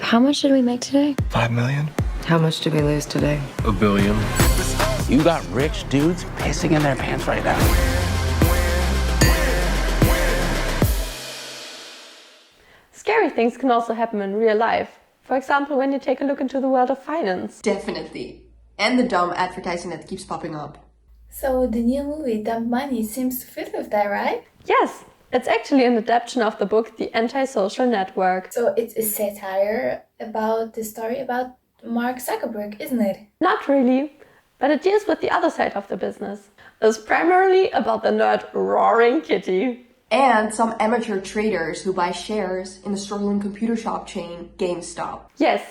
How much did we make today? 5 million. How much did we lose today? $1 billion. You got rich dudes pissing in their pants right now. Scary things can also happen in real life. For example, when you take a look into the world of finance. Definitely. And the dumb advertising that keeps popping up. So the new movie, Dumb Money, seems to fit with that, right? Yes, it's actually an adaptation of the book The Anti-Social Network. So it's a satire about the story about Mark Zuckerberg, isn't it? Not really, but it deals with the other side of the business. It's primarily about the nerd Roaring Kitty. And some amateur traders who buy shares in the struggling computer shop chain GameStop. Yes,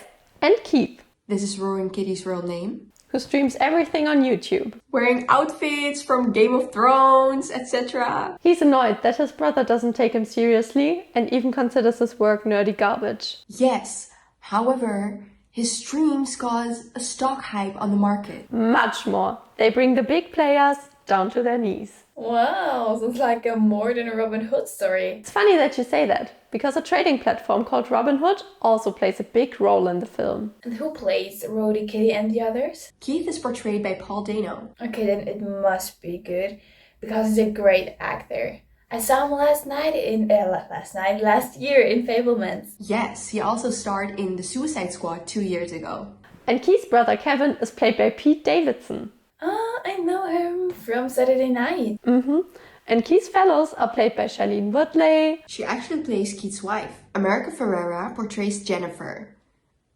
and Keith, This is Roaring Kitty's real name. who streams everything on YouTube. Wearing outfits from Game of Thrones, etc. He's annoyed that his brother doesn't take him seriously and even considers his work nerdy garbage. Yes, however, his streams cause a stock hype on the market. Much more. They bring the big players down to their knees. Wow, sounds like a more than a Robin Hood story. It's funny that you say that, because a trading platform called Robinhood also plays a big role in the film. And who plays Roddy, Kitty and the others? Keith is portrayed by Paul Dano. Okay, then it must be good, because he's a great actor. I saw him last year in Fablemans. Yes, he also starred in The Suicide Squad 2 years ago. And Keith's brother Kevin is played by Pete Davidson. Ah, I know him from Saturday Night. And Keith's fellows are played by Shailene Woodley. She actually plays Keith's wife. America Ferrera portrays Jennifer,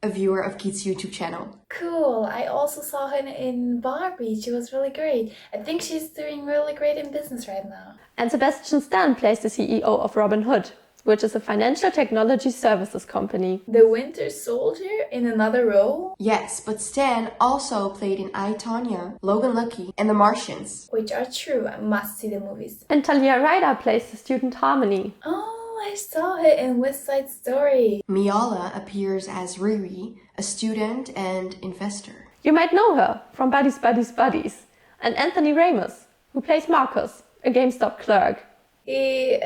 a viewer of Keith's YouTube channel. Cool, I also saw her in Barbie. She was really great. I think she's doing really great in business right now. And Sebastian Stan plays the CEO of Robinhood, which is a financial technology services company. The Winter Soldier in another role, Yes, but Stan also played in I, Tonya, Logan Lucky, and The Martians. which are true. I must see the movies. And Talia Ryder plays the student Harmony. Oh, I saw her in West Side Story. Miala appears as Riri, a student and investor. You might know her from Buddies, Buddies, Buddies. And Anthony Ramos, who plays Marcus, a GameStop clerk. He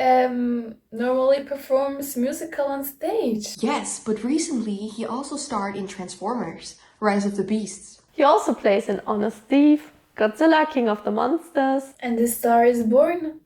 normally performs musical on stage. Yes, but recently he also starred in Transformers, Rise of the Beasts. He also plays in Honest Thief, Godzilla, King of the Monsters. And The Star is Born.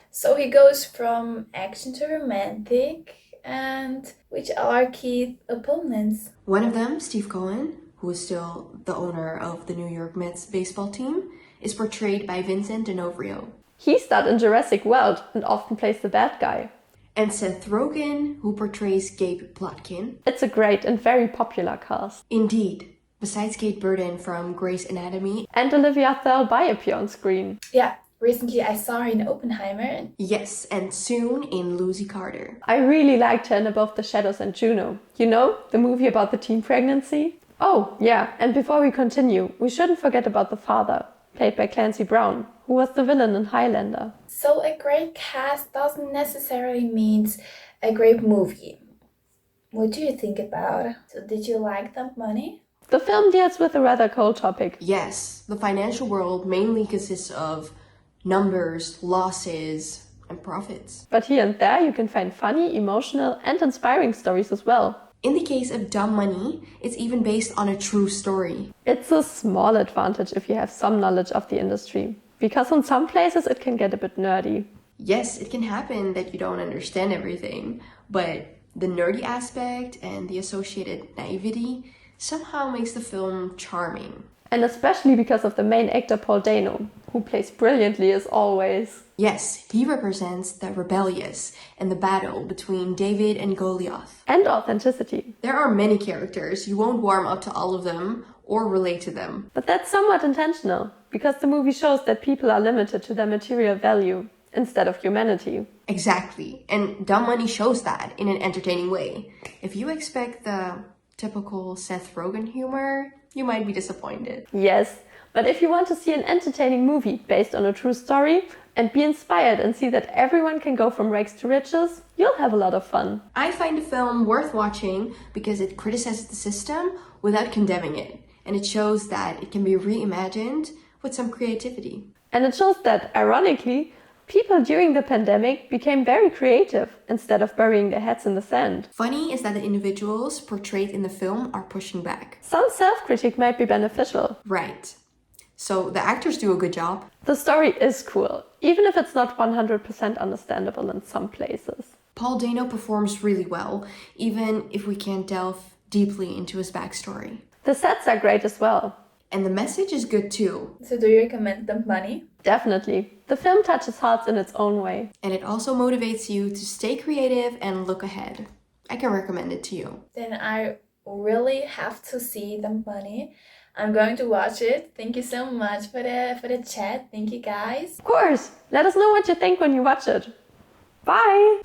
So he goes from action to romantic, and which are key opponents. One of them, Steve Cohen, who is still the owner of the New York Mets baseball team, is portrayed by Vincent D'Onofrio. He starred in Jurassic World and often plays the bad guy. And Seth Rogen, who portrays Gabe Plotkin. It's a great and very popular cast. Indeed, besides Kate Burden from Grey's Anatomy. And Olivia Thirlby appear on screen. Yeah, recently I saw her in Oppenheimer. Yes, and soon in Lucy Carter. I really liked her in Above the Shadows and Juno. You know, the movie about the teen pregnancy? Oh, yeah, and before we continue, we shouldn't forget about the father, played by Clancy Brown, who was the villain in Highlander. So a great cast doesn't necessarily mean a great movie. What do you think about it? So did you like Dumb Money? The film deals with a rather cold topic. Yes, the financial world mainly consists of numbers, losses, and profits. But here and there you can find funny, emotional and inspiring stories as well. In the case of Dumb Money, it's even based on a true story. It's a small advantage if you have some knowledge of the industry, because in some places it can get a bit nerdy. Yes, it can happen that you don't understand everything, but the nerdy aspect and the associated naivety somehow makes the film charming. And especially because of the main actor Paul Dano, who plays brilliantly as always. Yes, he represents the rebellious and the battle between David and Goliath. And authenticity. There are many characters, you won't warm up to all of them or relate to them. But that's somewhat intentional, because the movie shows that people are limited to their material value instead of humanity. Exactly, and Dumb Money shows that in an entertaining way. If you expect the typical Seth Rogen humor, you might be disappointed. Yes, but if you want to see an entertaining movie based on a true story and be inspired and see that everyone can go from rags to riches, you'll have a lot of fun. I find the film worth watching because it criticizes the system without condemning it, and it shows that it can be reimagined with some creativity. And it shows that, ironically, People during the pandemic became very creative instead of burying their heads in the sand. Funny is that the individuals portrayed in the film are pushing back. Some self-critique might be beneficial. Right. So the actors do a good job. The story is cool, even if it's not 100% understandable in some places. Paul Dano performs really well, even if we can't delve deeply into his backstory. The sets are great as well. And the message is good too. So do you recommend them, Bunny? Definitely. The film touches hearts in its own way. And it also motivates you to stay creative and look ahead. I can recommend it to you. Then I really have to see them, Bunny. I'm going to watch it. Thank you so much for the chat. Thank you, guys. Of course. Let us know what you think when you watch it. Bye!